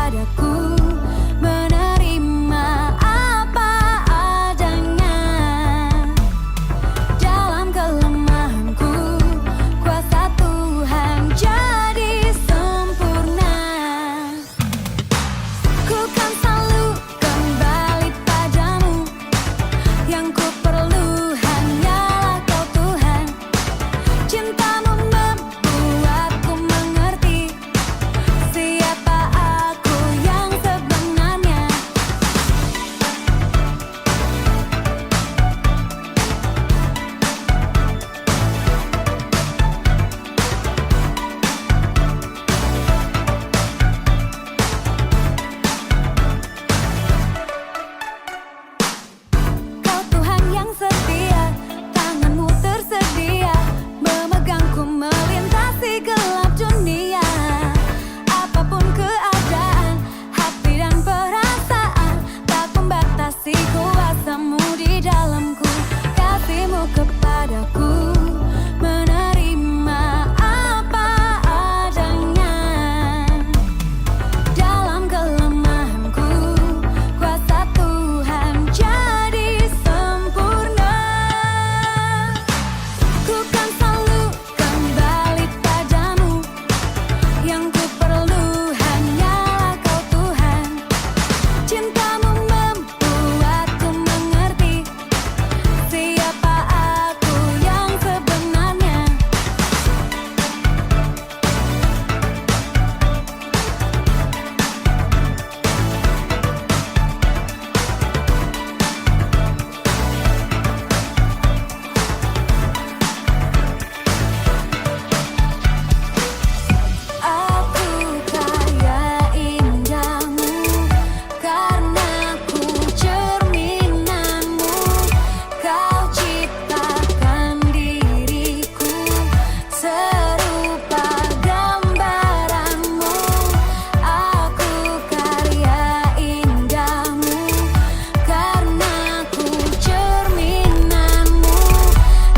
kepadaku, menerima apa adanya. Dalam kelemahanku, kuasa Tuhan jadi sempurna. Ku kan selalu kembali padamu, yang ku perlu hanyalah Kau Tuhan. Cintamu membuatku mengerti siapa aku yang sebenarnya. Kau Tuhan yang setia, tanganmu tersedia memegangku melintasi gelap dunia. Apapun keadaan, hati dan perasaan, tak membatasi kuasamu di dalamku. Kasihmu kepadaku, menerima apa adanya. Dalam kelemahanku, kuasa Tuhan jadi sempurna. Ku kan selalu kembali padamu, yang ku perlu hanyalah Kau Tuhan. Cintamu membuatku mengerti siapa aku yang sebenarnya. Aku kaya indahmu, karena ku cerminanmu. Kau ciptakan diriku serupa gambaranmu. Aku karya indahmu, karena ku cerminanmu.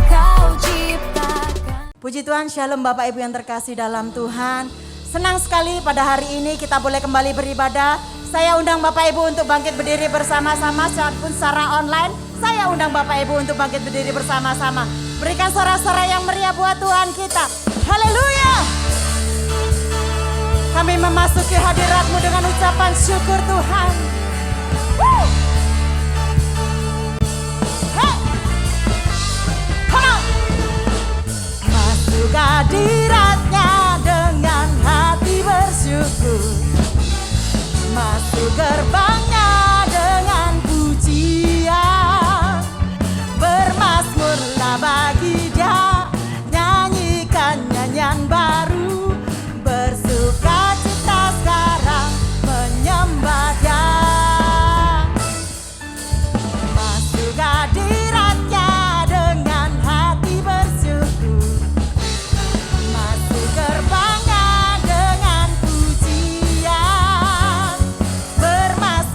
Kau ciptakan. Puji Tuhan, shalom Bapak Ibu yang terkasih dalam Tuhan. Senang sekali pada hari ini kita boleh kembali beribadah. Saya undang Bapak Ibu untuk bangkit berdiri bersama-sama, pun secara online. Saya undang Bapak Ibu untuk bangkit berdiri bersama-sama. Berikan sorak-sorai yang meriah buat Tuhan kita. Haleluya. Kami memasuki hadirat-Mu dengan ucapan syukur Tuhan. Woo! Hey! Come on! Masuk hadirat-Nya dengan hati bersyukur, masuk gerbang-Nya dengan pujian, bermazmurlah bagi Dia, nyanyikan nyanyian baru, bersuka cita sekarang menyembah Dia. Masuk hadirat-Nya dengan hati bersyukur, masuk gerbang-Nya dengan pujian, bermazmur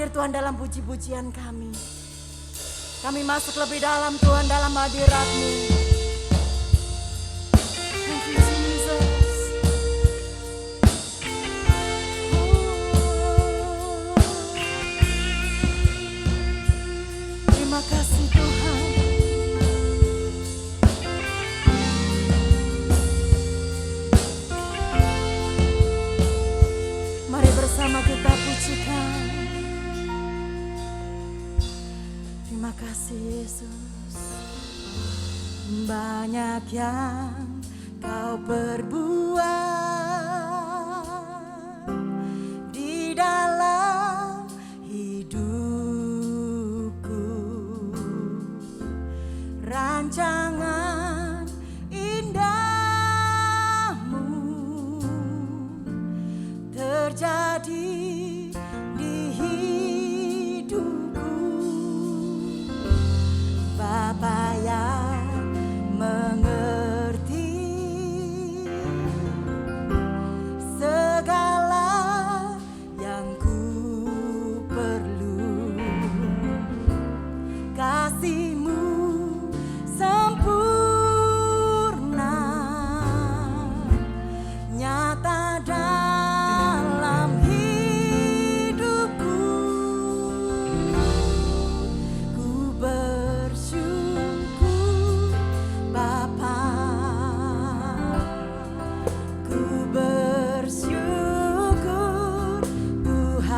hadir Tuhan dalam puji-pujian kami. Kami masuk lebih dalam Tuhan dalam hadirat-Mu. Thank you Jesus. Terima kasih Tuhan. Mari bersama kita pujikan. Terima kasih Yesus. Banyak yang Kau perbuat di dalam hidupku. Rancangan indahmu terjadi di hidupku. Bapa yang mengerti segala yang ku perlu. Kasih-Mu sempurna nyata dalam hidupku. Ku bersyukur Bapa, ku bersyukur Tuhan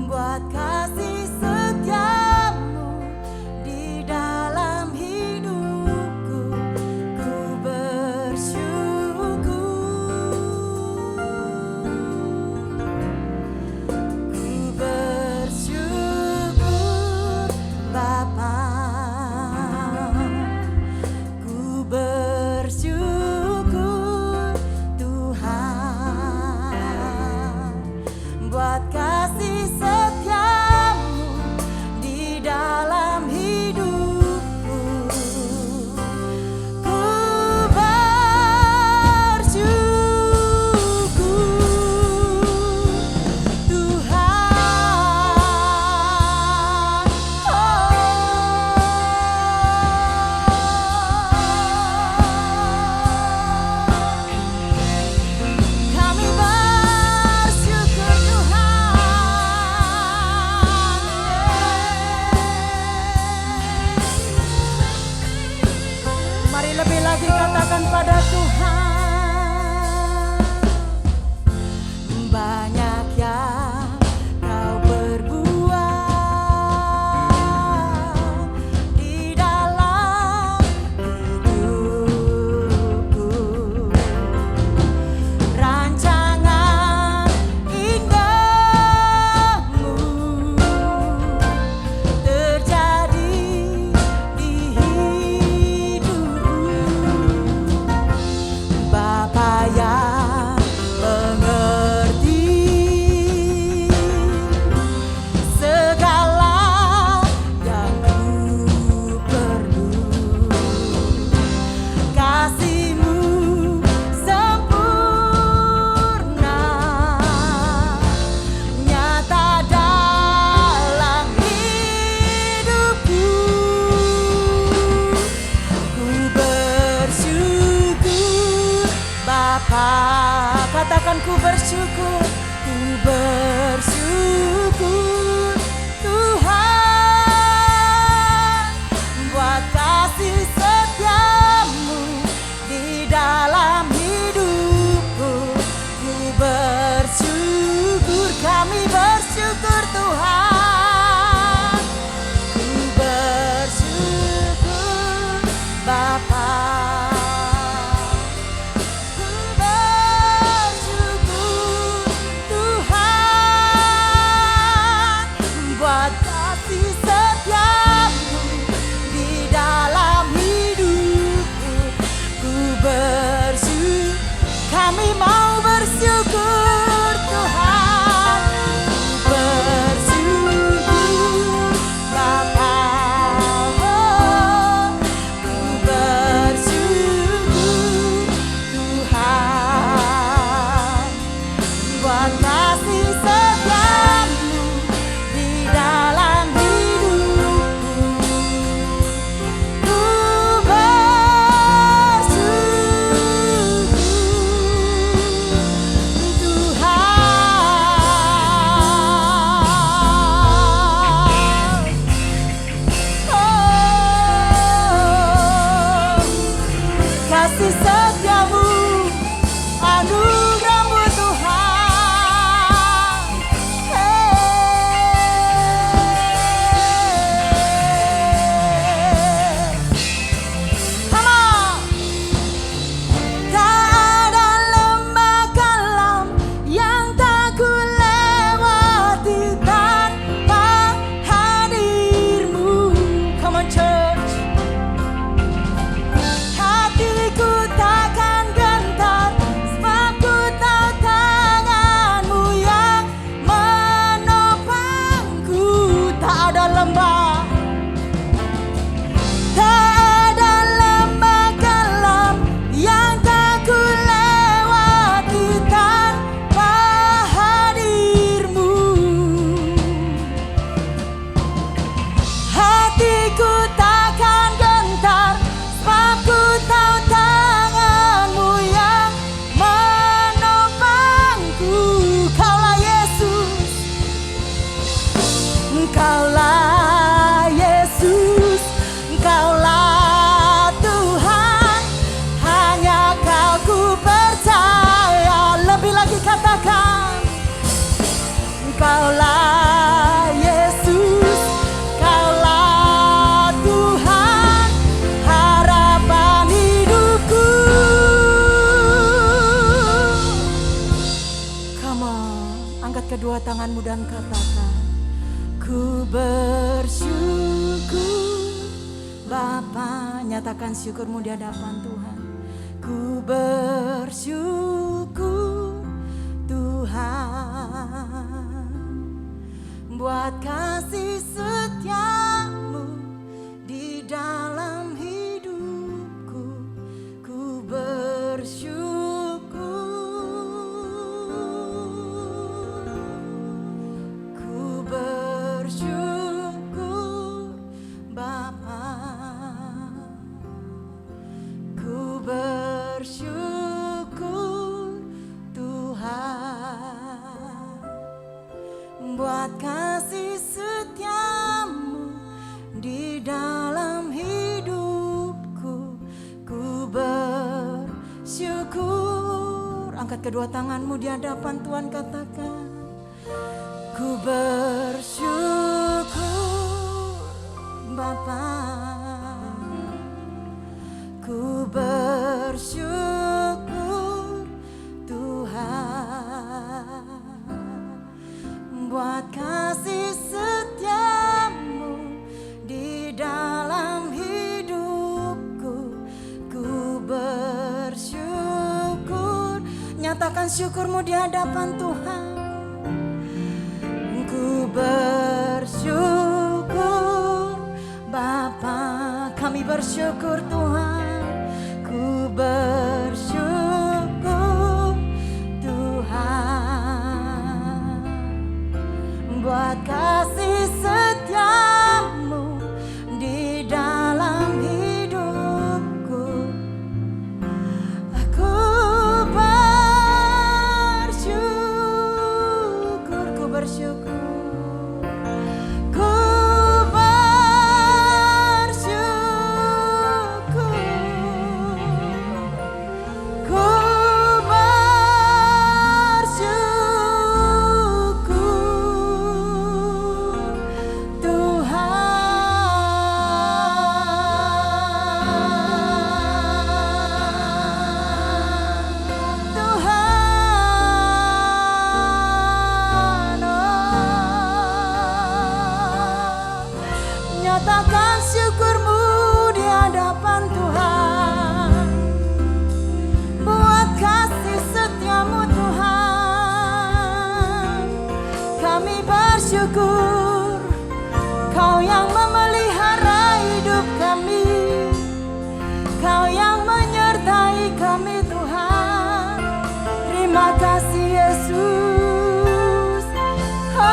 buat kasih setia-Mu di dalam hidupku. Ku bersyukur, ku bersyukur Bapa, ku bersyukur Tuhan buat kasih setia-Mu di dalam hidupku. Ku bersyukur Tuhan. Kami bersyukur Tuhan. Mari lebih lagi katakan pada Tuhan. Banyak yang Kau perbuat di dalam hidupku. Rancangan indahmu terjadi di hidupku. Bapa yang mengerti segala yang ku perlu. Kasih-Mu sempurna nyata dalam hidupku. Ku bersyukur Bapa, katakan ku bersyukur. Ku bersyukur Tuhan buat kasih setia-Mu di dalam hidupku. Ku bersyukur, kami bersyukur Tuhan. Ku bersyukur Bapa, ku bersyukur Tuhan buat kasih setia-Mu di dalam hidupku. Ku bersyukur, kami mau bersyukur Tuhan. Ku bersyukur Bapa, ku bersyukur Tuhan buat kasih setia-Mu ada lembah, tak ada lembah gelap yang tak ku lewati tanpa hadir-Mu. Hatiku takkan gentar, sebab ku tahu tangan-Mu yang menopangku. Kaulah Yesus, Engkaulah Yesus, Engkaulah Tuhan, hanya Kau ku percaya. Lebih lagi katakan, Engkaulah Yesus, Kaulah Tuhan, harapan hidupku. Come on, angkat kedua tanganmu dan katakan, ku bersyukur. Bapa, nyatakan syukurmu di hadapan Tuhan. Ku bersyukur Tuhan, buat kasih setia-Mu di dalam hidupku. Ku bersyukur, ku bersyukur Bapa, ku bersyukur Tuhan, buat kasih setia-Mu di dalam hidupku. Ku bersyukur. Angkat kedua tanganmu di hadapan Tuhan, katakan, ku bersyukur Bapa, ku bersyukur Tuhan, buat kasih setia-Mu di dalam hidupku. Ku bersyukur. Nyatakan syukurmu di hadapan Tuhan. Ku bersyukur Bapa, kami bersyukur Tuhan. Ku bersyukur Tuhan, buat kasih setia-Mu di dalam hidupku. Aku bersyukur, ku bersyukur. Ku bersyukur, ku bersyukur Tuhan, nyatakan syukurmu di hadapan Tuhan, buat kasih setia-Mu Tuhan. Kami bersyukur, Kau yang memelihara hidup kami, Kau yang menyertai kami Tuhan. Terima kasih Yesus. Oh,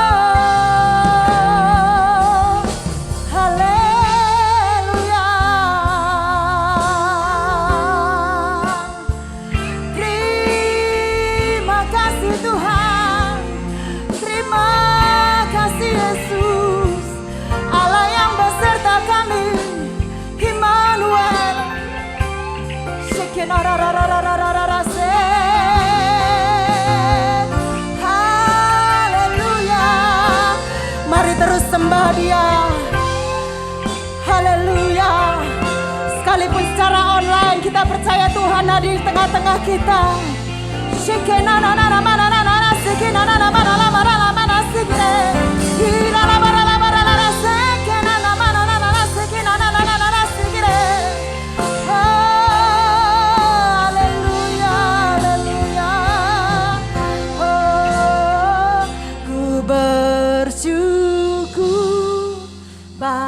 haleluya. Terima kasih Tuhan, terima kasih Yesus, Allah yang beserta kami, Immanuel. Haleluya. Mari terus sembah Dia. Haleluya. Sekalipun secara online, kita percaya Tuhan ada di tengah-tengah kita.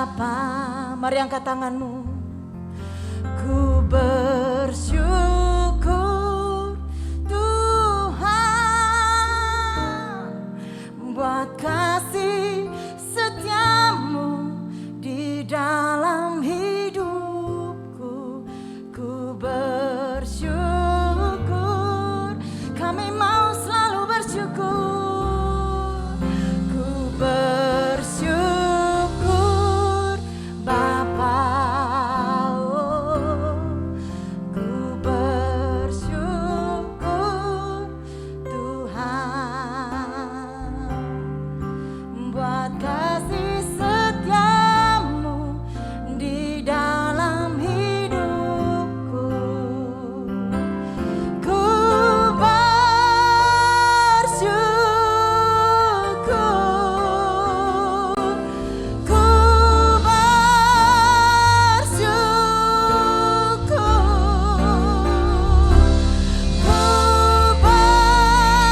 Bapa, mari angkat tanganmu. Ku bersyukur Tuhan buat kasih setiamu di dalam hidupku. Ku bersyukur, kami mau selalu bersyukur. Ku bersyukur Bapa, oh. Ku bersyukur Tuhan buat kasih setiamu di dalam hidupku. Ku bersyukur, ku bersyukur, ku bersyukur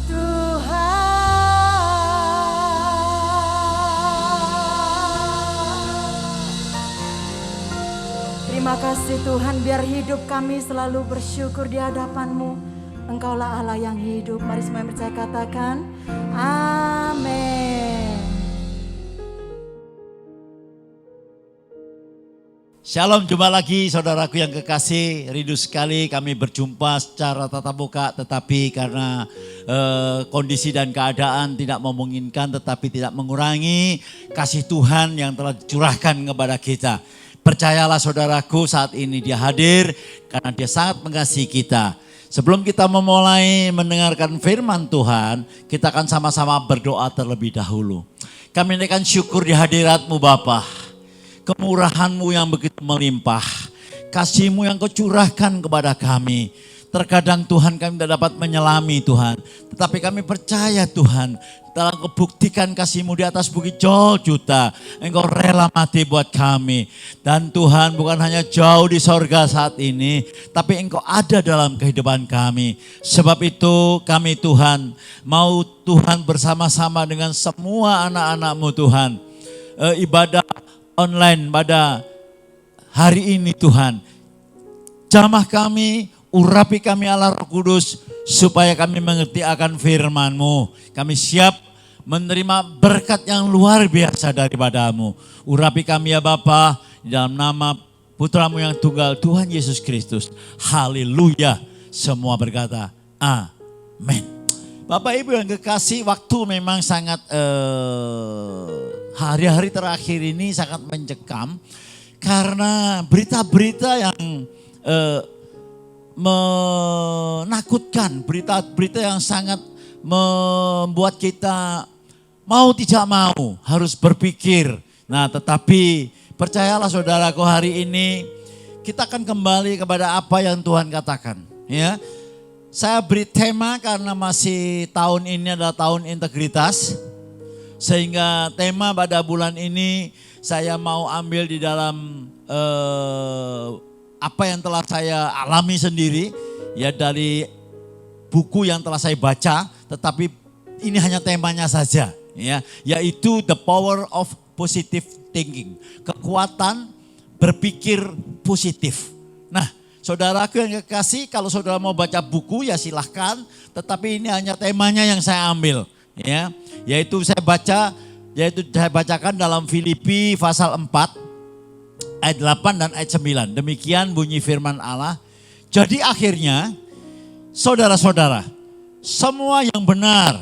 Tuhan. Terima kasih Tuhan, biar hidup kami selalu bersyukur di hadapan-Mu. Engkaulah Allah yang hidup. Mari semua yang percaya katakan amin. Shalom, jumpa lagi saudaraku yang kekasih. Rindu sekali kami berjumpa secara tatap muka, tetapi karena kondisi dan keadaan tidak memungkinkan, tetapi tidak mengurangi kasih Tuhan yang telah dicurahkan kepada kita. Percayalah saudaraku, saat ini Dia hadir karena Dia sangat mengasihi kita. Sebelum kita memulai mendengarkan firman Tuhan, kita akan sama-sama berdoa terlebih dahulu. Kami naikkan syukur di hadirat-Mu Bapa. Kemurahan-Mu yang begitu melimpah, kasih-Mu yang Kau curahkan kepada kami. Terkadang Tuhan kami tidak dapat menyelami Tuhan, tetapi kami percaya Tuhan, telah Kau buktikan kasih-Mu di atas bukit Golgota. Engkau rela mati buat kami. Dan Tuhan bukan hanya jauh di sorga saat ini, tapi Engkau ada dalam kehidupan kami. Sebab itu kami Tuhan, mau Tuhan bersama-sama dengan semua anak-anak-Mu Tuhan. Ibadah online pada hari ini Tuhan. Jamah kami, urapi kami Allah Roh Kudus, supaya kami mengerti akan firman-Mu. Kami siap menerima berkat yang luar biasa daripada-Mu. Urapi kami ya Bapa, di dalam nama Putra-Mu yang tunggal, Tuhan Yesus Kristus. Haleluya. Semua berkata, amin. Bapak Ibu yang kekasih, waktu memang sangat hari-hari terakhir ini sangat mencekam. Karena berita-berita yang menakutkan, berita-berita yang sangat membuat kita mau tidak mau harus berpikir. Nah, tetapi percayalah saudaraku, hari ini kita akan kembali kepada apa yang Tuhan katakan. Ya, saya beri tema karena masih tahun ini adalah tahun integritas. Sehingga tema pada bulan ini saya mau ambil di dalam apa yang telah saya alami sendiri, ya dari buku yang telah saya baca, tetapi ini hanya temanya saja, ya, yaitu The Power of Positive Thinking, kekuatan berpikir positif. Nah, saudaraku yang kekasih, kalau saudara mau baca buku ya silahkan, tetapi ini hanya temanya yang saya ambil, ya, yaitu saya bacakan dalam Filipi pasal 4 ayat 8 dan ayat 9. Demikian bunyi firman Allah. Jadi akhirnya saudara-saudara, semua yang benar,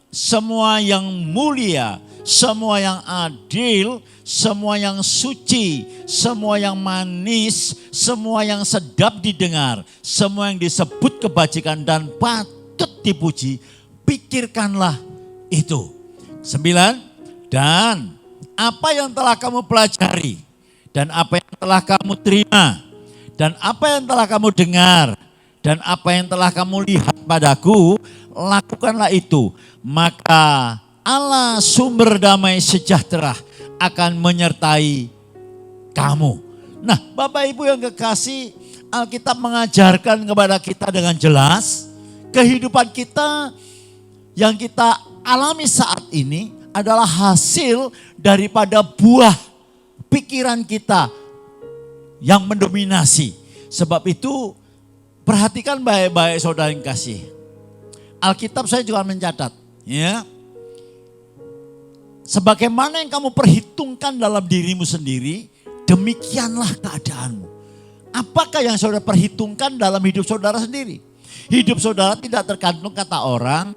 semua yang mulia, semua yang adil, semua yang suci, semua yang manis, semua yang sedap didengar, semua yang disebut kebajikan dan patut dipuji, pikirkanlah itu. 9, dan apa yang telah kamu pelajari, dan apa yang telah kamu terima, dan apa yang telah kamu dengar, dan apa yang telah kamu lihat padaku, lakukanlah itu. Maka Allah sumber damai sejahtera akan menyertai kamu. Nah, Bapak Ibu yang kekasih, Alkitab mengajarkan kepada kita dengan jelas, kehidupan kita yang kita alami saat ini adalah hasil daripada buah pikiran kita yang mendominasi. Sebab itu perhatikan baik-baik saudara yang kasih. Alkitab saya juga mencatat, ya. Sebagaimana yang kamu perhitungkan dalam dirimu sendiri, demikianlah keadaanmu. Apakah yang saudara perhitungkan dalam hidup saudara sendiri? Hidup saudara tidak tergantung kata orang,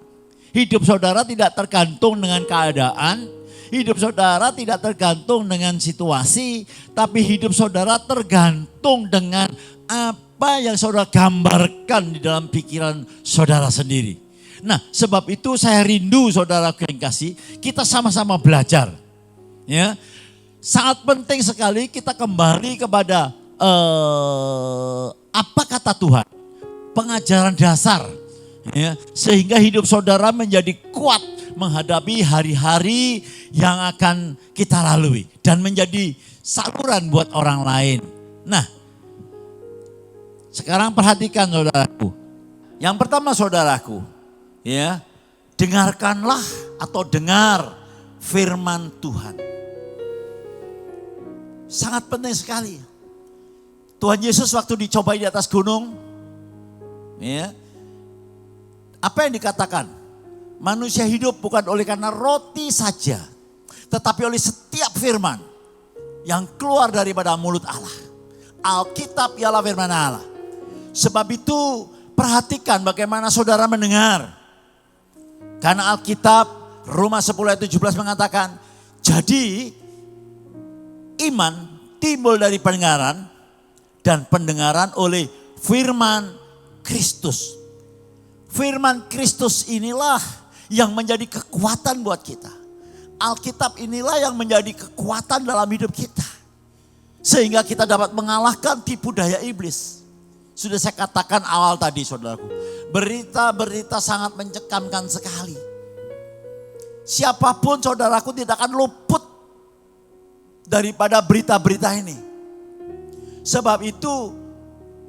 hidup saudara tidak tergantung dengan keadaan, hidup saudara tidak tergantung dengan situasi, tapi hidup saudara tergantung dengan apa yang saudara gambarkan di dalam pikiran saudara sendiri. Nah, sebab itu saya rindu saudara yang kasih, kita sama-sama belajar. Ya. Sangat penting sekali kita kembali kepada apa kata Tuhan, pengajaran dasar, ya, sehingga hidup saudara menjadi kuat menghadapi hari-hari yang akan kita lalui dan menjadi saluran buat orang lain. Nah, sekarang perhatikan saudaraku. Yang pertama saudaraku, ya, dengarkanlah atau dengar firman Tuhan. Sangat penting sekali. Tuhan Yesus waktu dicobai di atas gunung, ya, apa yang dikatakan? Manusia hidup bukan oleh karena roti saja, tetapi oleh setiap firman yang keluar daripada mulut Allah. Alkitab ialah firman Allah. Sebab itu perhatikan bagaimana saudara mendengar. Karena Alkitab Roma 10 ayat 17 mengatakan, jadi iman timbul dari pendengaran, dan pendengaran oleh firman Kristus. Firman Kristus inilah yang menjadi kekuatan buat kita. Alkitab inilah yang menjadi kekuatan dalam hidup kita. Sehingga kita dapat mengalahkan tipu daya iblis. Sudah saya katakan awal tadi saudaraku. Berita-berita sangat mencekamkan sekali. Siapapun saudaraku tidak akan luput daripada berita-berita ini. Sebab itu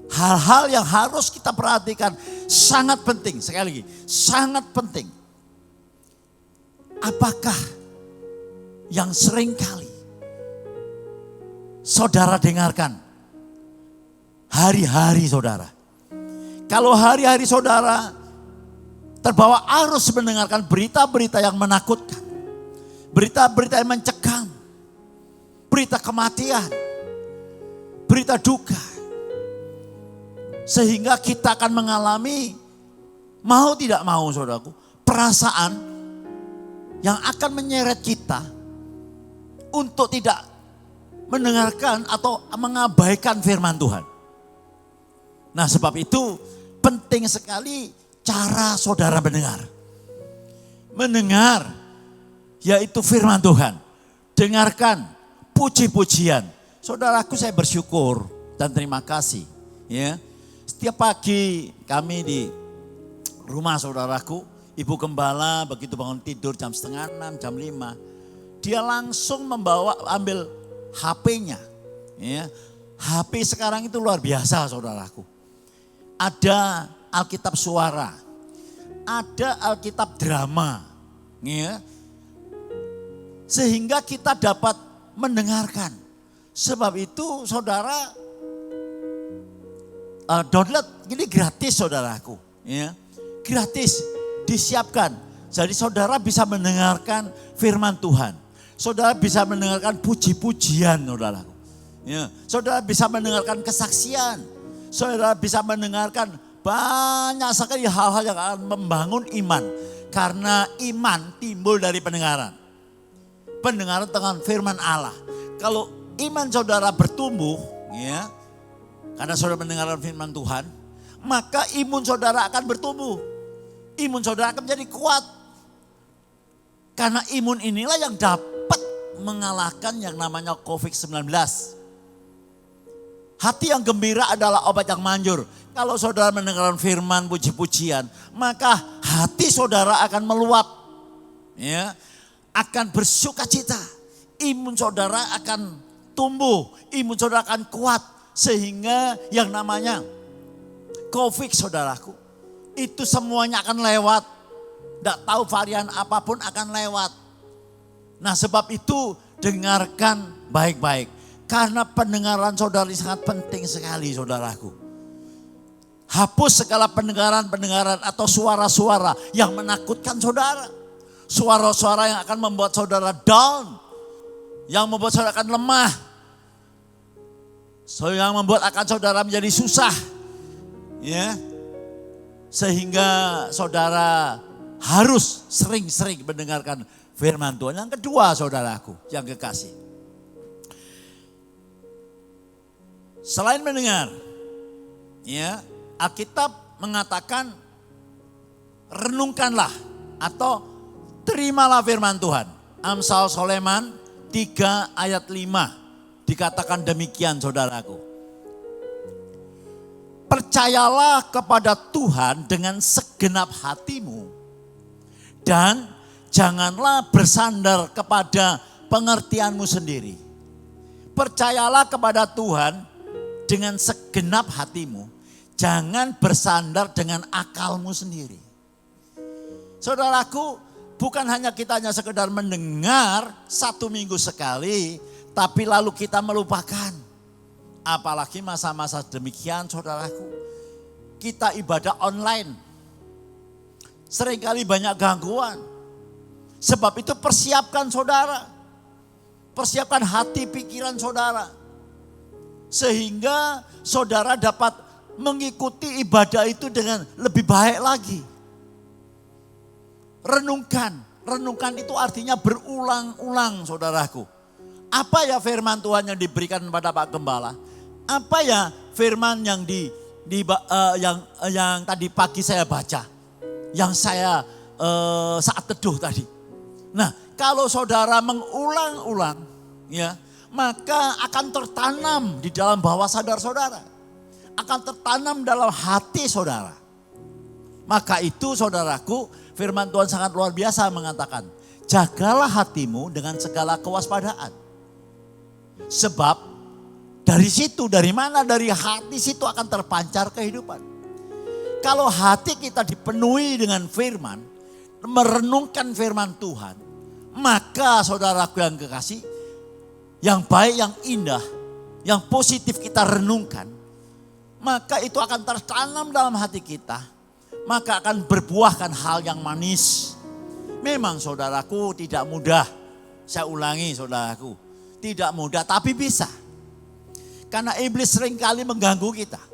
hal-hal yang harus kita perhatikan sangat penting. Sekali lagi, sangat penting. Apakah yang sering kali saudara dengarkan hari-hari saudara? Kalau hari-hari saudara terbawa arus mendengarkan berita-berita yang menakutkan, berita-berita yang mencekam, berita kematian, berita duka, sehingga kita akan mengalami mau tidak mau saudaraku, perasaan yang akan menyeret kita untuk tidak mendengarkan atau mengabaikan firman Tuhan. Nah, sebab itu penting sekali cara saudara mendengar. Mendengar yaitu firman Tuhan. Dengarkan puji-pujian. Saudaraku, saya bersyukur dan terima kasih. Ya, setiap pagi kami di rumah saudaraku, Ibu Gembala begitu bangun tidur jam 5:30, jam 5, dia langsung ambil HP-nya. Ya, HP sekarang itu luar biasa saudaraku. Ada Alkitab suara, ada Alkitab drama, ya, sehingga kita dapat mendengarkan. Sebab itu saudara download ini gratis saudaraku, ya, gratis disiapkan. Jadi saudara bisa mendengarkan firman Tuhan, saudara bisa mendengarkan puji-pujian saudaraku, ya, saudara bisa mendengarkan kesaksian, saudara bisa mendengarkan banyak sekali hal-hal yang akan membangun iman, karena iman timbul dari pendengaran. Pendengaran dengan firman Allah. Kalau iman saudara bertumbuh, ya, karena saudara mendengarkan firman Tuhan, maka imun saudara akan bertumbuh. Imun saudara akan menjadi kuat. Karena imun inilah yang dapat mengalahkan yang namanya COVID-19. Hati yang gembira adalah obat yang manjur. Kalau saudara mendengarkan firman puji-pujian, maka hati saudara akan meluap, ya, akan bersukacita. Imun saudara akan tumbuh, imun saudara akan kuat. Sehingga yang namanya COVID saudaraku, itu semuanya akan lewat. Tidak tahu varian apapun akan lewat. Nah sebab itu dengarkan baik-baik. Karena pendengaran saudara sangat penting sekali saudaraku. Hapus segala pendengaran-pendengaran atau suara-suara yang menakutkan saudara. Suara-suara yang akan membuat saudara down. Yang membuat saudara akan lemah. Yang membuat akan saudara menjadi susah. Ya. Sehingga saudara harus sering-sering mendengarkan firman Tuhan. Yang kedua saudaraku yang kekasih. Selain mendengar, ya, Alkitab mengatakan renungkanlah atau terimalah firman Tuhan. Amsal Soleman 3 ayat 5 dikatakan demikian saudaraku. Percayalah kepada Tuhan dengan segenap hatimu. Dan janganlah bersandar kepada pengertianmu sendiri. Percayalah kepada Tuhan dengan segenap hatimu. Jangan bersandar dengan akalmu sendiri. Saudaraku, bukan hanya kita sekedar mendengar 1 minggu sekali, tapi lalu kita melupakan. Apalagi masa-masa demikian saudaraku. Kita ibadah online. Seringkali banyak gangguan. Sebab itu persiapkan saudara. Persiapkan hati pikiran saudara. Sehingga saudara dapat mengikuti ibadah itu dengan lebih baik lagi. Renungkan. Renungkan itu artinya berulang-ulang saudaraku. Apa ya firman Tuhan yang diberikan kepada Pak Gembala? Apa ya firman yang yang tadi pagi saya baca? Yang saya saat teduh tadi. Nah, kalau saudara mengulang-ulang, ya, maka akan tertanam di dalam bawah sadar saudara. Akan tertanam dalam hati saudara. Maka itu saudaraku, firman Tuhan sangat luar biasa mengatakan, jagalah hatimu dengan segala kewaspadaan. Sebab dari situ, dari mana? Dari hati situ akan terpancar kehidupan. Kalau hati kita dipenuhi dengan firman, merenungkan firman Tuhan, maka saudaraku yang kekasih, yang baik, yang indah, yang positif kita renungkan, maka itu akan tertanam dalam hati kita, maka akan berbuahkan hal yang manis. Memang saudaraku tidak mudah, saya ulangi saudaraku, tidak mudah tapi bisa. Karena iblis seringkali mengganggu kita.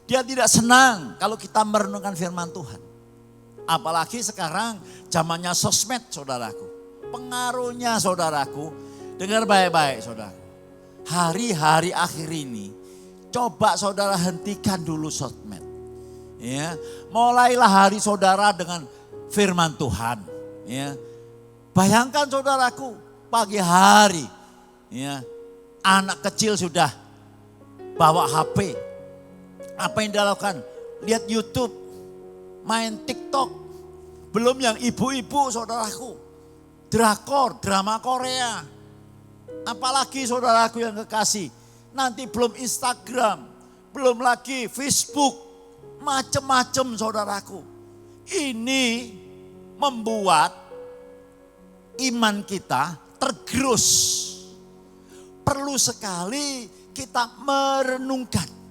Dia tidak senang kalau kita merenungkan firman Tuhan. Apalagi sekarang zamannya sosmed saudaraku. Pengaruhnya saudaraku, dengar baik-baik saudara. Hari-hari akhir ini, coba saudara hentikan dulu sosmed. Ya, mulailah hari saudara dengan firman Tuhan. Ya, bayangkan saudaraku, pagi hari, ya, anak kecil sudah bawa HP. Apa yang dilakukan? Lihat YouTube, main TikTok. Belum yang ibu-ibu saudaraku. Drakor, drama Korea. Apalagi saudaraku yang kekasih. Nanti belum Instagram, belum lagi Facebook. Macem-macem saudaraku. Ini membuat iman kita tergerus. Perlu sekali kita merenungkan.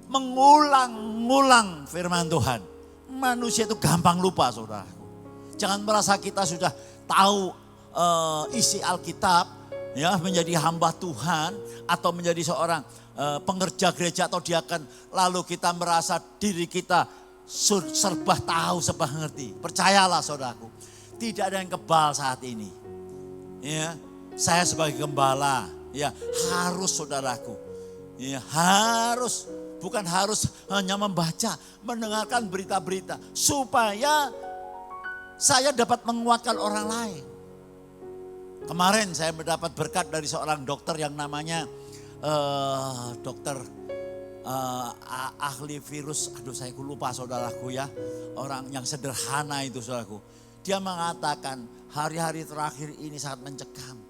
Mengulang-ulang firman Tuhan. Manusia itu gampang lupa saudaraku. Jangan merasa kita sudah tahu isi Alkitab, ya, menjadi hamba Tuhan atau menjadi seorang pengerja gereja atau diaken, lalu kita merasa diri kita serba tahu, serba ngerti. Percayalah saudaraku, tidak ada yang kebal saat ini. Ya, saya sebagai gembala, ya, harus saudaraku, ya, harus. Bukan harus hanya membaca, mendengarkan berita-berita. Supaya saya dapat menguatkan orang lain. Kemarin saya mendapat berkat dari seorang dokter yang namanya dokter ahli virus. Aduh saya lupa saudaraku ya. Orang yang sederhana itu saudaraku. Dia mengatakan hari-hari terakhir ini sangat mencekam.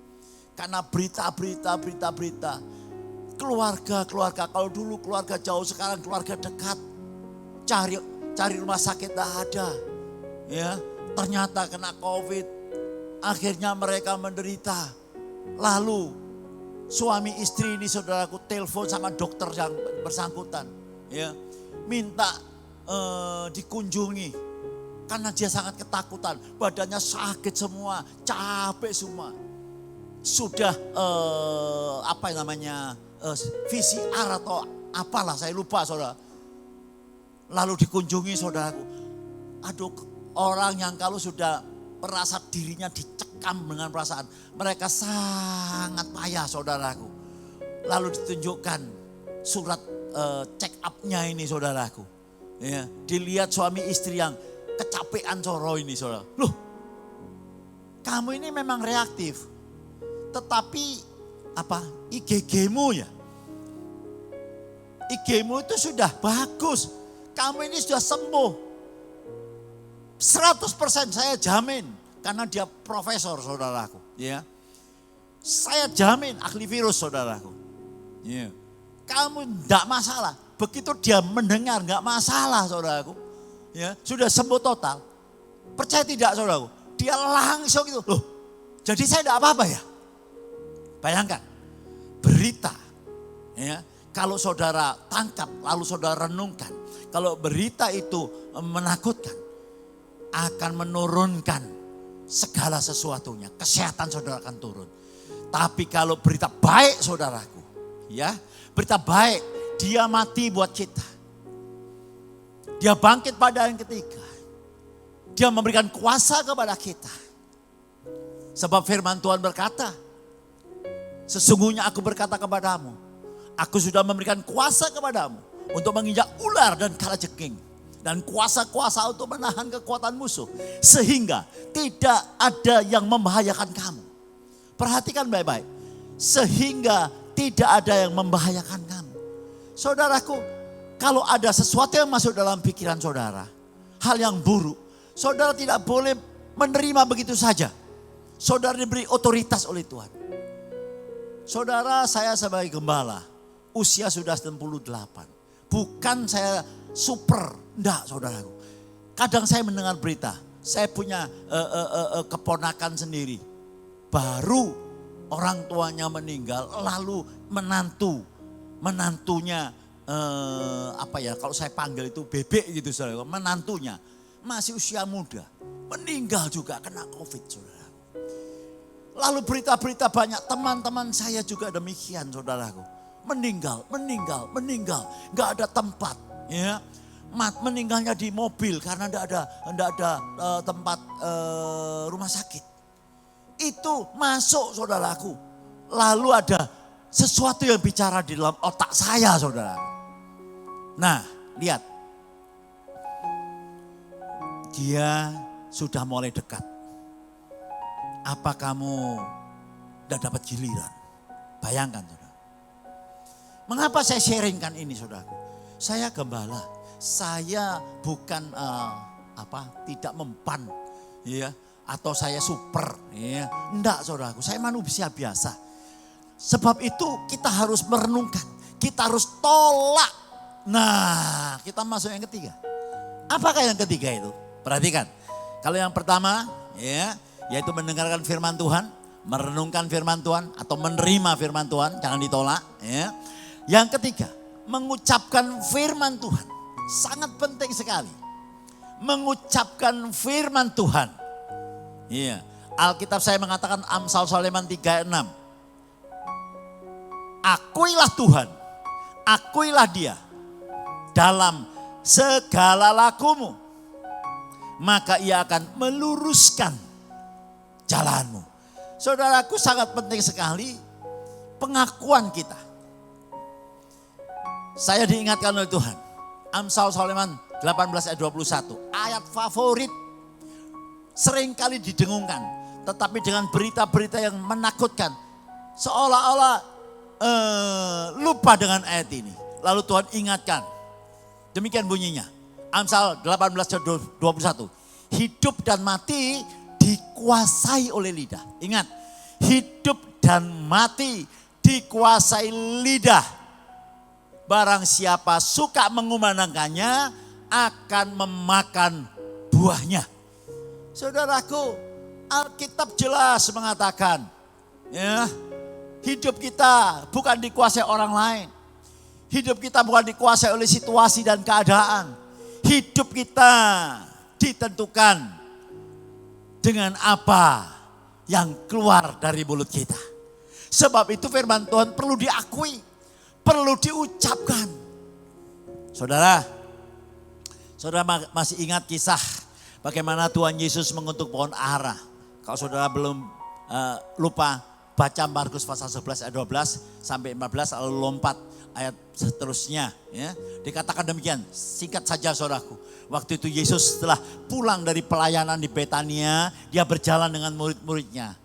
Karena berita-berita Keluarga, kalau dulu keluarga jauh, sekarang keluarga dekat. Cari rumah sakit tidak ada. Ya, ternyata kena COVID. Akhirnya mereka menderita. Lalu suami istri ini saudaraku telepon sama dokter yang bersangkutan. Ya, minta dikunjungi. Karena dia sangat ketakutan. Badannya sakit semua, capek semua. Sudah VCR atau apalah, saya lupa saudara. Lalu dikunjungi saudaraku. Aduh, orang yang kalau sudah merasa dirinya dicekam dengan perasaan, mereka sangat payah saudaraku. Lalu ditunjukkan surat check up-nya ini saudaraku. Ya, dilihat suami istri yang kecapean soro ini saudara. Loh, kamu ini memang reaktif. Tetapi IgG-mu ya. IgG-mu itu sudah bagus. Kamu ini sudah sembuh. 100% saya jamin. Karena dia profesor saudaraku. Ya. Saya jamin ahli virus saudaraku. Ya. Kamu enggak masalah. Begitu dia mendengar enggak masalah saudaraku. Ya, sudah sembuh total. Percaya tidak saudaraku? Dia langsung itu. Loh, jadi saya enggak apa-apa ya? Bayangkan, berita, ya, kalau saudara tangkap, lalu saudara renungkan, kalau berita itu menakutkan, akan menurunkan segala sesuatunya, kesehatan saudara akan turun. Tapi kalau berita baik saudaraku, ya, berita baik, dia mati buat kita. Dia bangkit pada yang ketiga. Dia memberikan kuasa kepada kita. Sebab firman Tuhan berkata, sesungguhnya aku berkata kepadamu, aku sudah memberikan kuasa kepadamu untuk menginjak ular dan kalajengking. Dan kuasa-kuasa untuk menahan kekuatan musuh. Sehingga tidak ada yang membahayakan kamu. Perhatikan baik-baik. Sehingga tidak ada yang membahayakan kamu. Saudaraku, kalau ada sesuatu yang masuk dalam pikiran saudara, hal yang buruk, saudara tidak boleh menerima begitu saja. Saudara diberi otoritas oleh Tuhan. Saudara, saya sebagai gembala, usia sudah 98. Bukan saya super, enggak saudaraku. Kadang saya mendengar berita, saya punya keponakan sendiri. Baru orang tuanya meninggal, lalu menantunya, kalau saya panggil itu bebek gitu saudara. Menantunya masih usia muda, meninggal juga kena COVID saudara. Lalu berita-berita banyak, teman-teman saya juga demikian saudaraku. Meninggal. Gak ada tempat. Ya. Meninggalnya di mobil karena gak ada tempat rumah sakit. Itu masuk saudaraku. Lalu ada sesuatu yang bicara di dalam otak saya saudara. Nah lihat. Dia sudah mulai dekat. Apa kamu tidak dapat giliran? Bayangkan saudara. Mengapa saya sharingkan ini saudaraku? Saya gembala. Saya bukan tidak mempan. Ya, atau saya super. Ya. Enggak saudaraku, saya manusia biasa. Sebab itu kita harus merenungkan. Kita harus tolak. Nah kita masuk yang ketiga. Apakah yang ketiga itu? Perhatikan. Kalau yang pertama ya, yaitu mendengarkan firman Tuhan, merenungkan firman Tuhan atau menerima firman Tuhan, jangan ditolak. Ya. Yang ketiga, mengucapkan firman Tuhan. Sangat penting sekali. Mengucapkan firman Tuhan. Iya. Alkitab saya mengatakan Amsal Sulaiman 3:6. Akuilah Tuhan, akuilah Dia dalam segala lakumu. Maka Ia akan meluruskan jalanmu. Saudaraku, sangat penting sekali pengakuan kita. Saya diingatkan oleh Tuhan. Amsal Sulaiman 18 ayat 21. Ayat favorit. Seringkali didengungkan. Tetapi dengan berita-berita yang menakutkan. Seolah-olah lupa dengan ayat ini. Lalu Tuhan ingatkan. Demikian bunyinya. Amsal 18 ayat 21. Hidup dan mati dikuasai oleh lidah. Ingat, hidup dan mati dikuasai lidah. Barang siapa suka mengumandangkannya akan memakan buahnya. Saudaraku, Alkitab jelas mengatakan, ya, hidup kita bukan dikuasai orang lain. Hidup kita bukan dikuasai oleh situasi dan keadaan. Hidup kita ditentukan dengan apa yang keluar dari mulut kita. Sebab itu firman Tuhan perlu diakui, perlu diucapkan. Saudara masih ingat kisah bagaimana Tuhan Yesus mengutuk pohon ara. Kalau saudara belum lupa, baca Markus pasal 11 ayat 12 sampai 14 lalu lompat ayat seterusnya, ya. Dikatakan demikian, singkat saja saudaraku. Waktu itu Yesus setelah pulang dari pelayanan di Betania, dia berjalan dengan murid-muridnya.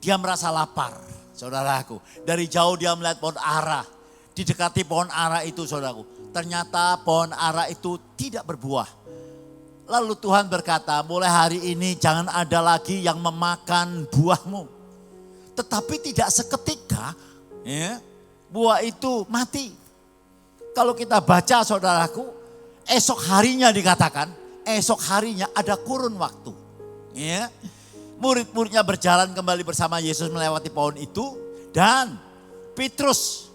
Dia merasa lapar, saudaraku. Dari jauh dia melihat pohon ara. Didekati pohon ara itu, saudaraku. Ternyata pohon ara itu tidak berbuah. Lalu Tuhan berkata, mulai hari ini jangan ada lagi yang memakan buahmu. Tetapi tidak seketika, ya, buah itu mati. Kalau kita baca saudaraku, esok harinya dikatakan, esok harinya ada kurun waktu. Ya. Murid-muridnya berjalan kembali bersama Yesus melewati pohon itu. Dan Petrus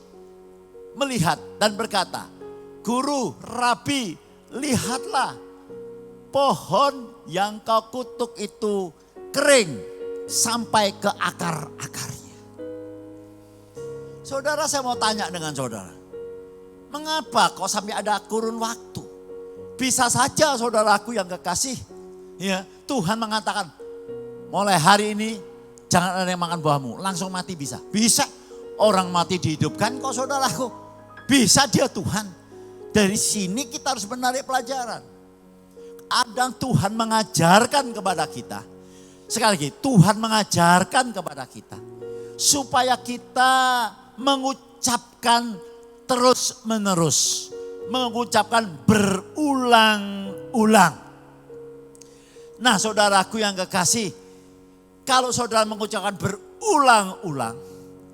melihat dan berkata, Guru, Rabi, lihatlah pohon yang kau kutuk itu kering sampai ke akar-akarnya. Saudara, saya mau tanya dengan saudara. Mengapa kok sampai ada kurun waktu? Bisa saja saudaraku yang kekasih. Ya, Tuhan mengatakan, mulai hari ini jangan ada yang makan buahmu. Langsung mati bisa. Bisa. Orang mati dihidupkan kok saudaraku. Bisa dia Tuhan. Dari sini kita harus menarik pelajaran. Ada Tuhan mengajarkan kepada kita. Sekali lagi, Tuhan mengajarkan kepada kita. Supaya kita mengucapkan terus menerus, mengucapkan berulang-ulang. Nah saudaraku yang kekasih, kalau saudara mengucapkan berulang-ulang,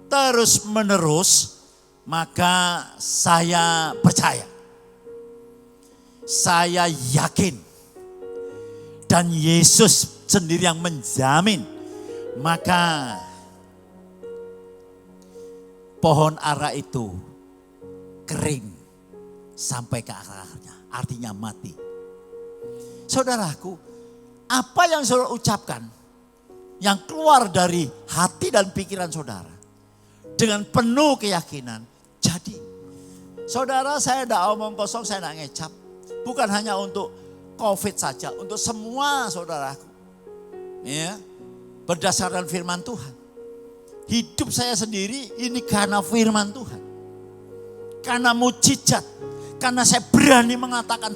terus menerus, maka saya percaya, saya yakin, dan Yesus sendiri yang menjamin, maka pohon ara itu kering sampai ke akarnya, artinya mati. Saudaraku, apa yang saudara ucapkan, yang keluar dari hati dan pikiran saudara, dengan penuh keyakinan, jadi. Saudara, saya tidak omong kosong, saya tidak ngecap. Bukan hanya untuk COVID saja, untuk semua saudaraku. Ya, berdasarkan firman Tuhan. Hidup saya sendiri ini karena firman Tuhan. Karena mujizat. Karena saya berani mengatakan,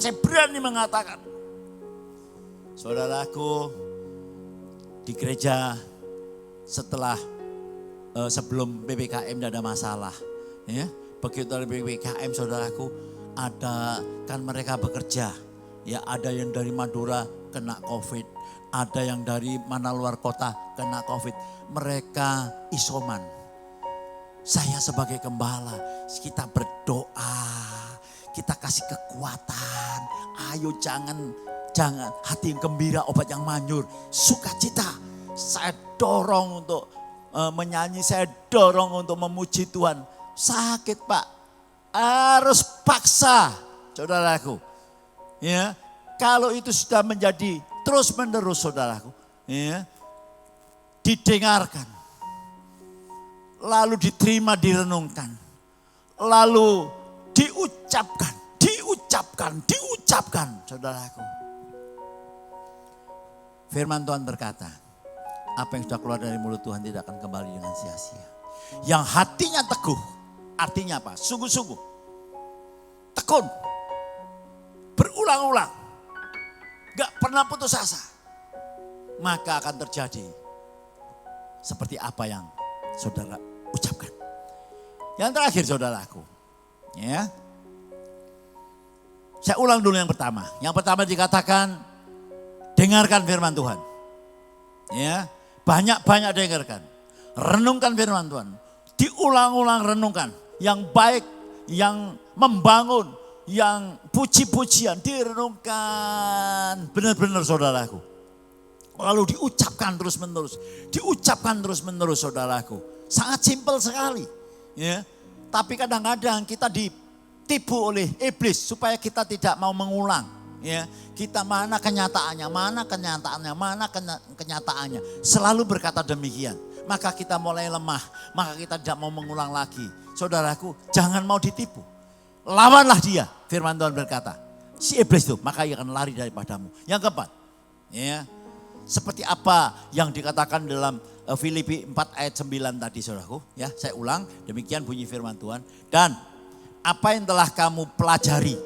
Saudaraku, di gereja setelah sebelum PPKM tidak ada masalah. Ya, begitu ada PPKM saudaraku, ada kan mereka bekerja. Ya, ada yang dari Madura kena COVID, ada yang dari mana luar kota kena COVID. Mereka isoman. Saya sebagai gembala, kita berdoa, kita kasih kekuatan. Ayo jangan hati yang gembira, obat yang manjur, sukacita. Saya dorong untuk menyanyi, saya dorong untuk memuji Tuhan. Sakit Pak, harus paksa, saudaraku. Ya, kalau itu sudah menjadi terus menerus saudaraku, ya, didengarkan, lalu diterima, direnungkan, lalu diucapkan, saudaraku. Firman Tuhan berkata, apa yang sudah keluar dari mulut Tuhan tidak akan kembali dengan sia-sia. Yang hatinya teguh, artinya apa? Sungguh-sungguh, tekun, berulang-ulang, gak pernah putus asa, maka akan terjadi seperti apa yang saudara ucapkan. Yang terakhir saudaraku, ya, saya ulang dulu yang pertama. Yang pertama dikatakan, dengarkan firman Tuhan. Ya, banyak-banyak dengarkan. Renungkan firman Tuhan. diulang-ulang renungkan. Yang baik, yang membangun, yang puji-pujian direnungkan benar-benar saudaraku. Lalu diucapkan terus-menerus, saudaraku. Sangat simpel sekali. Ya. Tapi kadang-kadang kita ditipu oleh iblis supaya kita tidak mau mengulang. Ya, kita mana kenyataannya. Selalu berkata demikian. Maka kita mulai lemah, maka kita tidak mau mengulang lagi. Saudaraku, jangan mau ditipu. Lawanlah dia, firman Tuhan berkata. Si iblis itu, maka ia akan lari daripadamu. Yang keempat, ya, seperti apa yang dikatakan dalam Filipi 4 ayat 9 tadi saudaraku. Ya, saya ulang, demikian bunyi firman Tuhan. Dan apa yang telah kamu pelajari,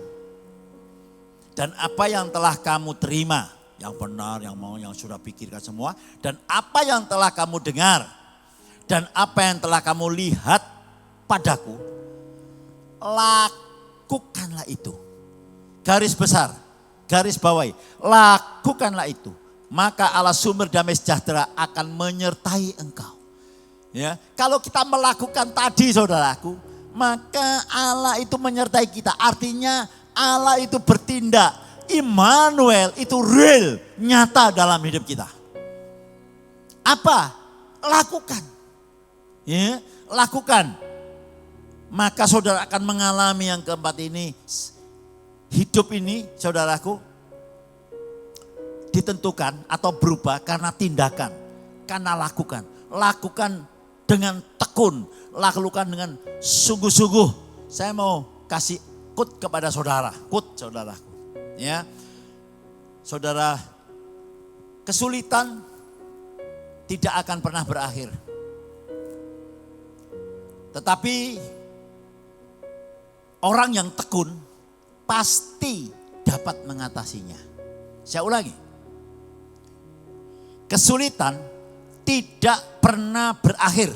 dan apa yang telah kamu terima, yang benar, yang mau, yang sudah pikirkan semua. Dan apa yang telah kamu dengar, dan apa yang telah kamu lihat padaku, lakukanlah itu. Garis besar, garis bawahi, lakukanlah itu. Maka Allah sumber damai sejahtera akan menyertai engkau. Ya, kalau kita melakukan tadi saudaraku, maka Allah itu menyertai kita. Artinya Allah itu bertindak, Immanuel itu real, nyata dalam hidup kita. Apa? Lakukan. Ya, lakukan. Maka saudara akan mengalami yang keempat ini. Hidup ini saudaraku ditentukan atau berubah karena tindakan. Karena lakukan. Lakukan dengan tekun. Lakukan dengan sungguh-sungguh. Saya mau kasih quote kepada saudara, quote saudaraku. Ya, saudara, kesulitan tidak akan pernah berakhir. Tetapi orang yang tekun pasti dapat mengatasinya. Saya ulangi, kesulitan tidak pernah berakhir.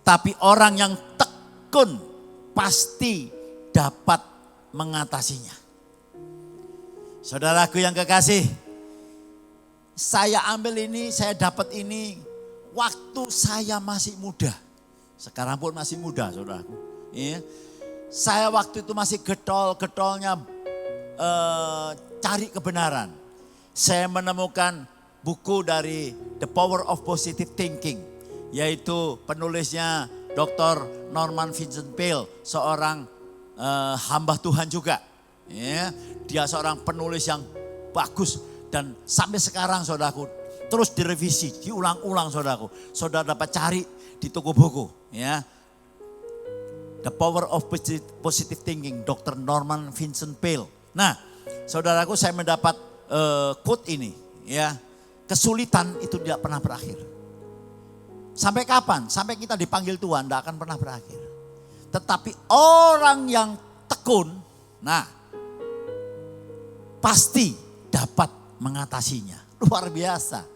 Tapi orang yang tekun pasti dapat mengatasinya. Saudaraku yang kekasih, saya ambil ini, saya dapat ini waktu saya masih muda. Sekarang pun masih muda saudaraku. Ya. Saya waktu itu masih getol-getolnya cari kebenaran. Saya menemukan buku dari The Power of Positive Thinking. Yaitu penulisnya Dr. Norman Vincent Peale, seorang hamba Tuhan juga. Ya, dia seorang penulis yang bagus dan sampai sekarang saudaraku terus direvisi, diulang-ulang saudaraku. Saudara dapat cari di toko buku. Ya, The Power of Positive Thinking, Dr. Norman Vincent Peale. Nah, saudaraku saya mendapat quote ini. Ya, kesulitan itu tidak pernah berakhir. Sampai kapan? Sampai kita dipanggil Tuhan, tidak akan pernah berakhir. Tetapi orang yang tekun, nah pasti dapat mengatasinya. Luar biasa.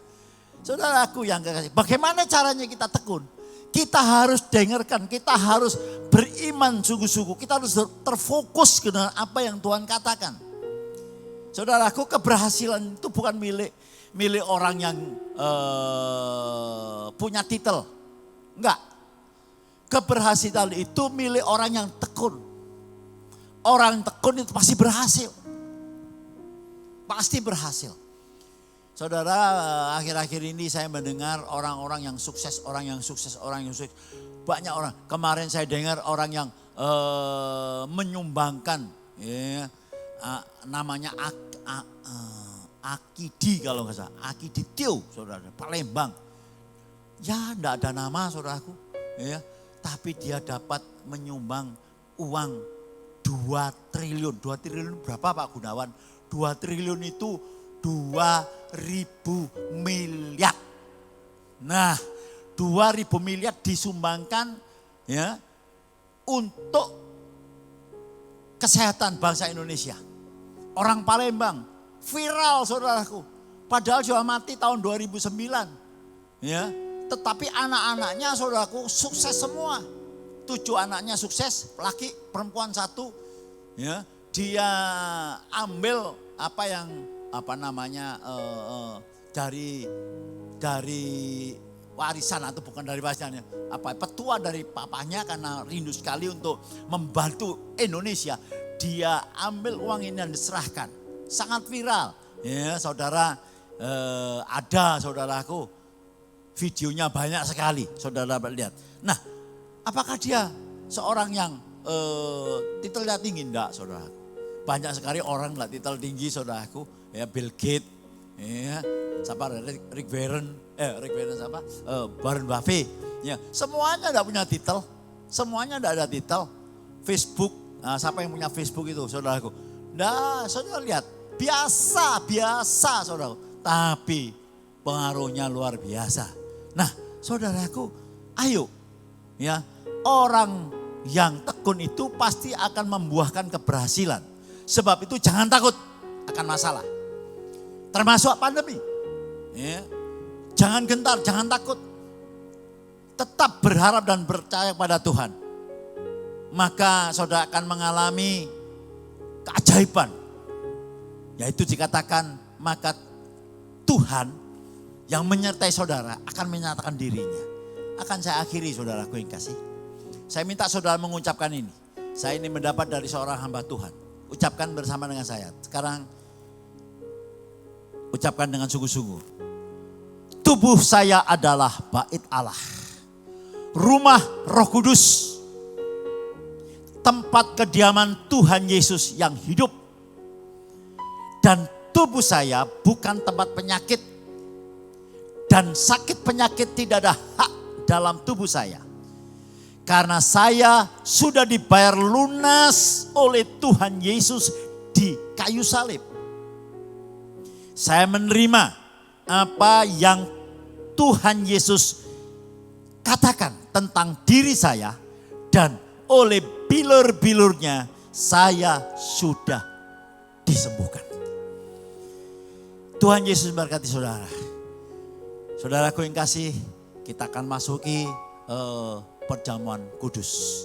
Saudaraku yang kekasih, bagaimana caranya kita tekun? Kita harus dengarkan, kita harus beriman sungguh-sungguh. Kita harus terfokus dengan apa yang Tuhan katakan. Saudaraku, keberhasilan itu bukan milik orang yang punya titel. Enggak. Keberhasilan itu milik orang yang tekun. Orang tekun itu pasti berhasil. Pasti berhasil. Saudara, akhir-akhir ini saya mendengar orang-orang yang sukses, Banyak orang. Kemarin saya dengar orang yang menyumbangkan, ya, namanya Akidi kalau nggak salah. Akiditio, saudara, Palembang. Ya, enggak ada nama saudaraku. Ya, tapi dia dapat menyumbang uang 2 triliun. 2 triliun berapa Pak Gunawan? 2 triliun itu 2.000 miliar. Nah, 2.000 miliar disumbangkan ya untuk kesehatan bangsa Indonesia. Orang Palembang viral saudaraku. Padahal sudah mati tahun 2009. Ya, tetapi anak-anaknya saudaraku sukses semua. 7 anaknya sukses, laki perempuan 1. Ya, dia ambil dari warisan atau bukan dari warisannya, petua dari papanya karena rindu sekali untuk membantu Indonesia. Dia ambil uang ini dan diserahkan. Sangat viral. Ya, saudara, ada saudaraku, videonya banyak sekali, saudara lihat. Nah, apakah dia seorang yang titelnya tinggi? Enggak, saudara. Banyak sekali orang enggak titel tinggi, saudaraku. Ya, Bill Gates, ya, siapa, Rick Warren siapa? Warren Buffett. Ya, semuanya enggak punya titel. Semuanya enggak ada titel. Facebook, nah, siapa yang punya Facebook itu, saudaraku? Nah, saudara lihat, biasa, saudaraku. Tapi pengaruhnya luar biasa. Nah, saudaraku, ayo, ya, orang yang tekun itu pasti akan membuahkan keberhasilan. Sebab itu jangan takut akan masalah. Termasuk pandemi. Ya. Jangan gentar, jangan takut. Tetap berharap dan percaya kepada Tuhan. Maka saudara akan mengalami keajaiban. Yaitu dikatakan, maka Tuhan yang menyertai saudara akan menyatakan dirinya. Akan saya akhiri, saudaraku yang kasih. Saya minta saudara mengucapkan ini. Saya ini mendapat dari seorang hamba Tuhan. Ucapkan bersama dengan saya. Sekarang ucapkan dengan sungguh-sungguh. Tubuh saya adalah bait Allah. Rumah Roh Kudus. Tempat kediaman Tuhan Yesus yang hidup. Dan tubuh saya bukan tempat penyakit. Dan sakit penyakit tidak ada hak dalam tubuh saya. Karena saya sudah dibayar lunas oleh Tuhan Yesus di kayu salib. Saya menerima apa yang Tuhan Yesus katakan tentang diri saya. Dan oleh bilur-bilurnya saya sudah disembuhkan. Tuhan Yesus memberkati saudara. Saudaraku yang kasih, kita akan masuki perjamuan kudus.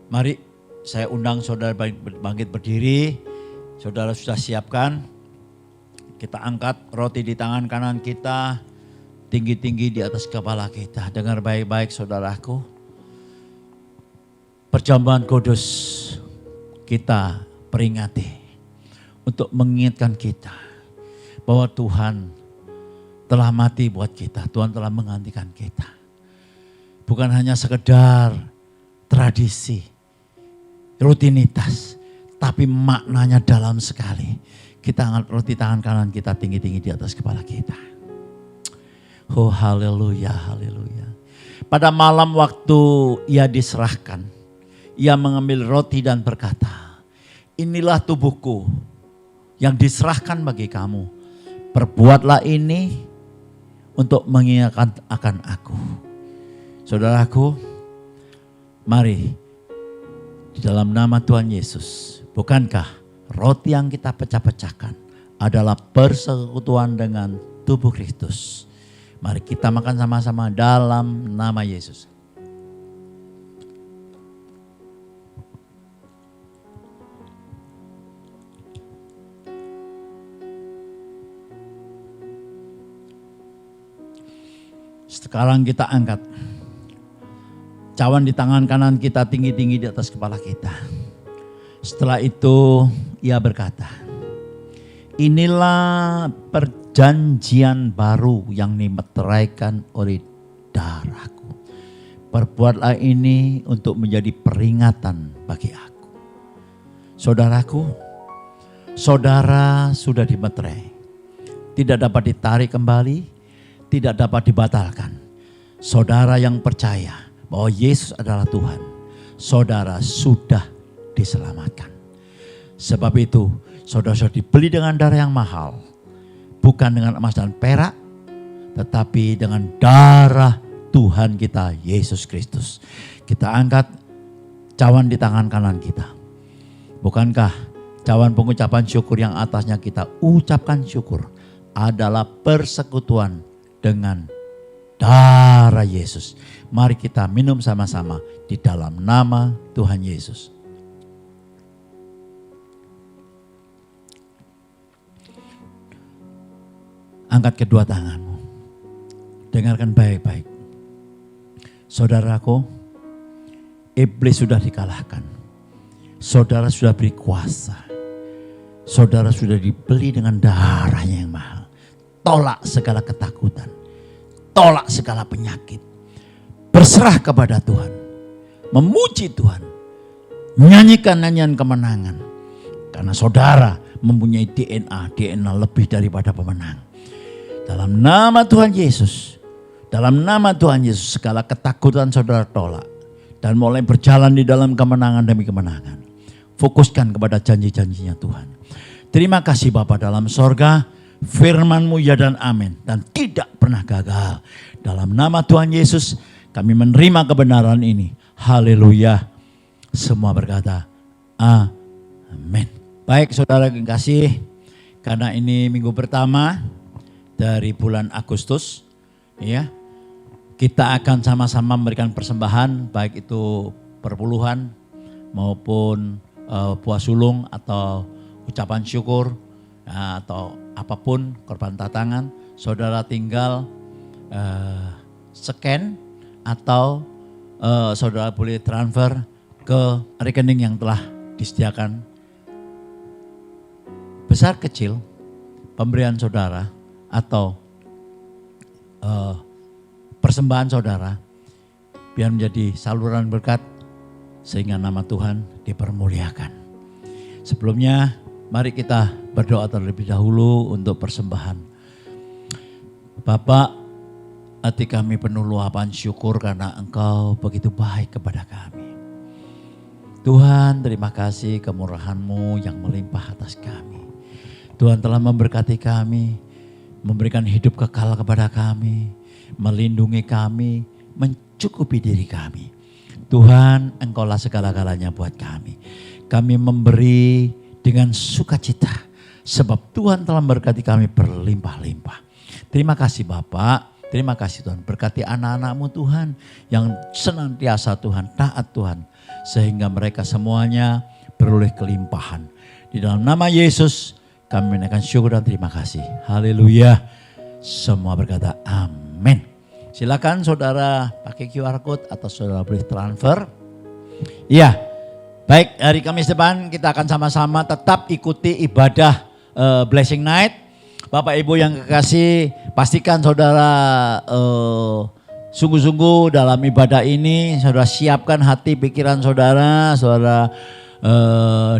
Mari saya undang saudara bangkit berdiri. Saudara sudah siapkan. Kita angkat roti di tangan kanan kita. Tinggi-tinggi di atas kepala kita. Dengar baik-baik saudaraku. Perjamuan kudus kita peringati. Untuk mengingatkan kita. Bahwa Tuhan telah mati buat kita. Tuhan telah menggantikan kita. Bukan hanya sekedar tradisi, rutinitas. Tapi maknanya dalam sekali. Kita angkat roti tangan kanan kita tinggi-tinggi di atas kepala kita. Oh haleluya, haleluya. Pada malam waktu ia diserahkan. Ia mengambil roti dan berkata, inilah tubuhku yang diserahkan bagi kamu. Perbuatlah ini untuk mengingatkan akan aku. Saudaraku, mari di dalam nama Tuhan Yesus. Bukankah roti yang kita pecah-pecahkan adalah persekutuan dengan tubuh Kristus. Mari kita makan sama-sama dalam nama Yesus. Sekarang kita angkat cawan di tangan kanan kita tinggi-tinggi di atas kepala kita. Setelah itu ia berkata, inilah perjanjian baru yang dimeteraikan oleh darahku. Perbuatlah ini untuk menjadi peringatan bagi aku. Saudaraku, saudara sudah dimeterai. Tidak dapat ditarik kembali, tidak dapat dibatalkan. Saudara yang percaya bahwa Yesus adalah Tuhan, saudara sudah diselamatkan. Sebab itu saudara sudah dibeli dengan darah yang mahal. Bukan dengan emas dan perak, tetapi dengan darah Tuhan kita Yesus Kristus. Kita angkat cawan di tangan kanan kita. Bukankah cawan pengucapan syukur yang atasnya kita ucapkan syukur adalah persekutuan dengan darah Yesus. Mari kita minum sama-sama di dalam nama Tuhan Yesus. Angkat kedua tanganmu dengarkan baik-baik. Saudaraku, iblis sudah dikalahkan. Saudara sudah beri kuasa. Saudara sudah dibeli dengan darahnya yang mahal. Tolak segala ketakutan. Tolak segala penyakit. Berserah kepada Tuhan. Memuji Tuhan. Nyanyikan nyanyian kemenangan. Karena saudara mempunyai DNA lebih daripada pemenang. Dalam nama Tuhan Yesus. Dalam nama Tuhan Yesus segala ketakutan saudara tolak. Dan mulai berjalan di dalam kemenangan demi kemenangan. Fokuskan kepada janji-janjinya Tuhan. Terima kasih Bapa dalam sorga. Firman-Mu ya dan amin. Dan tidak pernah gagal. Dalam nama Tuhan Yesus kami menerima kebenaran ini. Haleluya. Semua berkata amin. Baik saudara yang kasih. Karena ini minggu pertama dari bulan Agustus. Ya, kita akan sama-sama memberikan persembahan. Baik itu perpuluhan maupun buah sulung atau ucapan syukur atau apapun korban tatangan, saudara tinggal scan atau saudara boleh transfer ke rekening yang telah disediakan. Besar kecil pemberian saudara atau persembahan saudara biar menjadi saluran berkat sehingga nama Tuhan dipermuliakan. Sebelumnya mari kita berdoa terlebih dahulu untuk persembahan. Bapak, hati kami penuh luapan syukur karena Engkau begitu baik kepada kami. Tuhan, terima kasih kemurahan-Mu yang melimpah atas kami. Tuhan telah memberkati kami, memberikan hidup kekal kepada kami, melindungi kami, mencukupi diri kami. Tuhan, Engkaulah segala-galanya buat kami. Kami memberi dengan sukacita sebab Tuhan telah memberkati kami berlimpah-limpah. Terima kasih Bapak, terima kasih Tuhan. Berkati anak-anak-Mu Tuhan yang senantiasa Tuhan, taat Tuhan. Sehingga mereka semuanya beroleh kelimpahan. Di dalam nama Yesus kami menaikkan syukur dan terima kasih. Haleluya. Semua berkata amin. Silakan saudara pakai QR code atau saudara boleh transfer. Iya, baik, hari Kamis depan kita akan sama-sama tetap ikuti ibadah Blessing Night. Bapak Ibu yang kekasih, pastikan saudara sungguh-sungguh dalam ibadah ini. Saudara siapkan hati pikiran saudara, saudara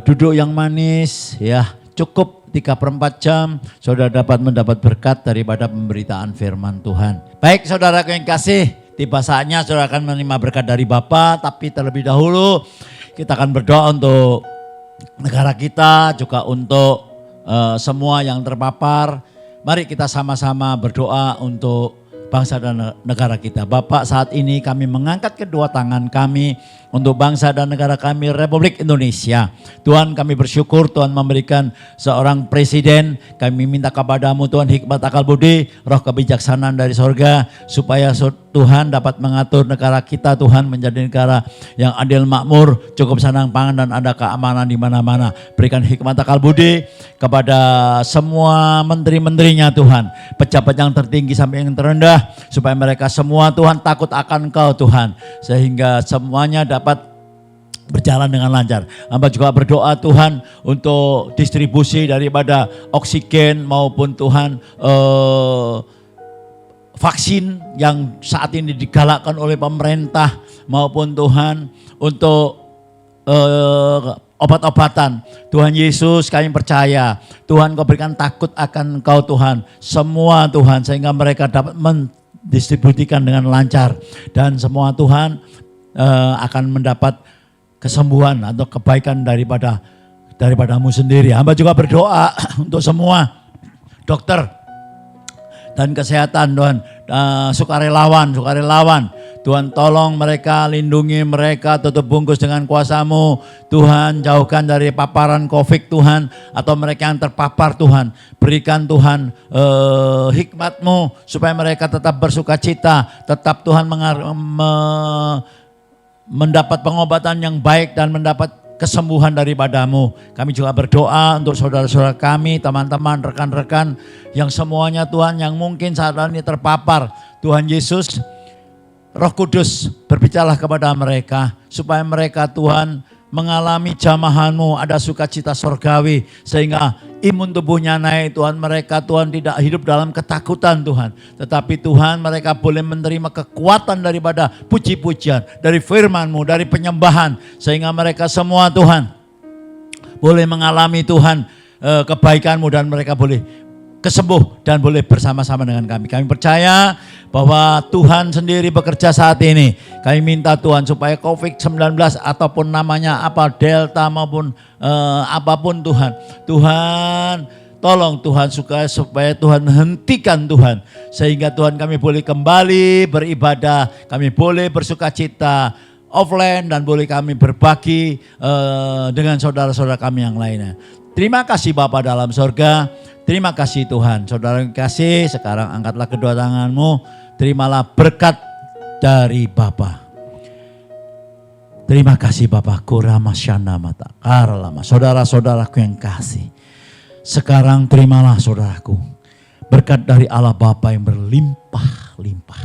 duduk yang manis ya. Cukup 3/4 jam saudara dapat mendapat berkat daripada pemberitaan firman Tuhan. Baik saudara yang kasih, tiba saatnya saudara akan menerima berkat dari Bapa. Tapi terlebih dahulu kita akan berdoa untuk negara kita, juga untuk semua yang terpapar. Mari kita sama-sama berdoa untuk bangsa dan negara kita. Bapak, saat ini kami mengangkat kedua tangan kami untuk bangsa dan negara kami, Republik Indonesia. Tuhan, kami bersyukur Tuhan memberikan seorang presiden. Kami minta kepadamu Tuhan hikmat akal budi, roh kebijaksanaan dari sorga, supaya Tuhan dapat mengatur negara kita Tuhan menjadi negara yang adil makmur, cukup sandang pangan dan ada keamanan di mana-mana. Berikan hikmat akal budi kepada semua menteri-menterinya Tuhan, pejabat yang tertinggi sampai yang terendah, supaya mereka semua Tuhan takut akan Engkau Tuhan, sehingga semuanya dapat berjalan dengan lancar. Hamba juga berdoa Tuhan untuk distribusi daripada oksigen maupun Tuhan vaksin yang saat ini digalakkan oleh pemerintah, maupun Tuhan untuk obat-obatan. Tuhan Yesus, kami percaya Tuhan Kau berikan takut akan Engkau Tuhan, semua Tuhan, sehingga mereka dapat mendistribusikan dengan lancar, dan semua Tuhan akan mendapat kesembuhan atau kebaikan daripadamu sendiri. Hamba juga berdoa untuk semua dokter dan kesehatan Tuhan, sukarelawan. Tuhan tolong mereka, lindungi mereka, tutup bungkus dengan kuasa-Mu. Tuhan jauhkan dari paparan COVID Tuhan, atau mereka yang terpapar Tuhan. Berikan Tuhan hikmat-Mu supaya mereka tetap bersukacita, tetap Tuhan mendapat pengobatan yang baik dan mendapat kesembuhan daripada-Mu. Kami juga berdoa untuk saudara-saudara kami, teman-teman, rekan-rekan yang semuanya Tuhan yang mungkin saat ini terpapar. Tuhan Yesus, Roh Kudus berbicaralah kepada mereka supaya mereka Tuhan mengalami jamahan-Mu, ada sukacita sorgawi sehingga imun tubuhnya naik Tuhan. Mereka Tuhan tidak hidup dalam ketakutan Tuhan, tetapi Tuhan mereka boleh menerima kekuatan daripada puji-pujian, dari firman-Mu, dari penyembahan, sehingga mereka semua Tuhan boleh mengalami Tuhan kebaikan-Mu dan mereka boleh kesembuh dan boleh bersama-sama dengan kami. Kami percaya bahwa Tuhan sendiri bekerja saat ini. Kami minta Tuhan supaya COVID-19 ataupun namanya apa, Delta maupun apapun Tuhan. Tuhan tolong Tuhan supaya Tuhan hentikan Tuhan. Sehingga Tuhan kami boleh kembali beribadah, kami boleh bersukacita offline dan boleh kami berbagi dengan saudara-saudara kami yang lainnya. Terima kasih Bapa dalam sorga. Terima kasih Tuhan. Saudara yang kasih, sekarang angkatlah kedua tanganmu. Terimalah berkat dari Bapa. Terima kasih Bapa. Kurama syana mata. Karalama. Saudara-saudaraku yang kasih. Sekarang terimalah saudaraku. Berkat dari Allah Bapa yang berlimpah-limpah.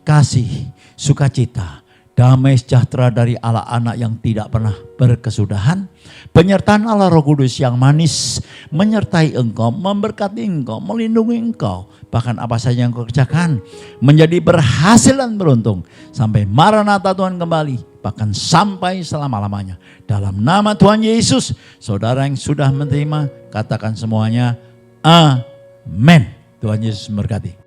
Kasih, sukacita, damai sejahtera dari Allah Anak yang tidak pernah berkesudahan. Penyertaan Allah Roh Kudus yang manis menyertai engkau, memberkati engkau, melindungi engkau. Bahkan apa saja yang kau kerjakan menjadi berhasil dan beruntung. Sampai Maranatha Tuhan kembali, bahkan sampai selama-lamanya. Dalam nama Tuhan Yesus, saudara yang sudah menerima, katakan semuanya, amin. Tuhan Yesus memberkati.